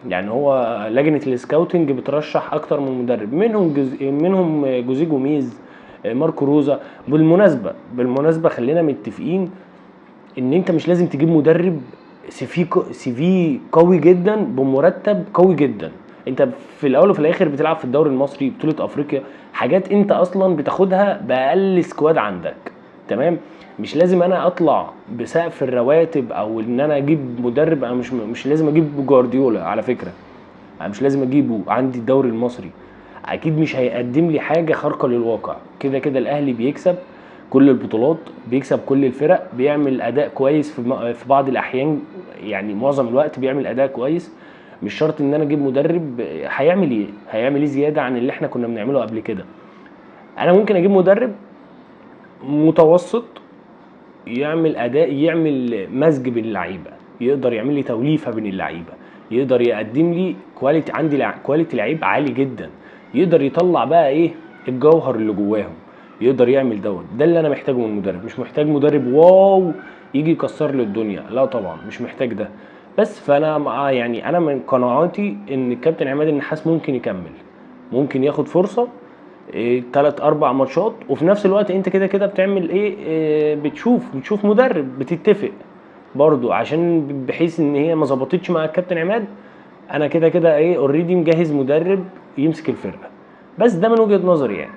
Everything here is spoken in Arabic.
يعني هو لجنه السكاوتنج بترشح اكتر من مدرب، منهم جوزيه جوميز، ماركو روزا. بالمناسبه خلينا متفقين ان انت مش لازم تجيب مدرب سي في قوي جدا بمرتب قوي جدا. انت في الاول وفي الاخر بتلعب في الدوري المصري، بطوله افريقيا، حاجات انت اصلا بتاخدها باقل سكواد عندك. تمام. مش لازم انا اطلع بسقف الرواتب او ان انا اجيب مدرب. انا مش لازم اجيب جوارديولا على فكره. انا مش لازم اجيبه عندي الدوري المصري. اكيد مش هيقدم لي حاجه خارقه للواقع. كده كده الاهلي بيكسب كل البطولات، بيكسب كل الفرق، بيعمل اداء كويس في بعض الاحيان، يعني معظم الوقت بيعمل اداء كويس. مش شرط ان انا اجيب مدرب هيعمل ايه زياده عن اللي احنا كنا بنعمله قبل كده. انا ممكن اجيب مدرب متوسط يعمل اداء، يعمل مزج بين اللعيبه، يقدر يعمل لي توليفه بين اللعيبه، يقدر يقدم لي كواليتي، عندي كواليتي لعيب عالي جدا، يقدر يطلع بقى ايه الجوهر اللي جواهم، يقدر يعمل ده اللي انا محتاجه من المدرب. مش محتاج مدرب واو يجي يكسر لي الدنيا، لا طبعا مش محتاج ده. بس فانا يعني انا من قناعاتي ان الكابتن عماد النحاس ممكن يكمل، ممكن ياخد فرصه 3 4 ماتشات. وفي نفس الوقت انت كده كده بتعمل ايه، بتشوف مدرب، بتتفق برضو عشان بحيث ان هي ما ظبطتش مع الكابتن عماد. انا كده كده ايه اوريدي مجهز مدرب يمسك الفرقه. بس ده من وجهة نظري يعني.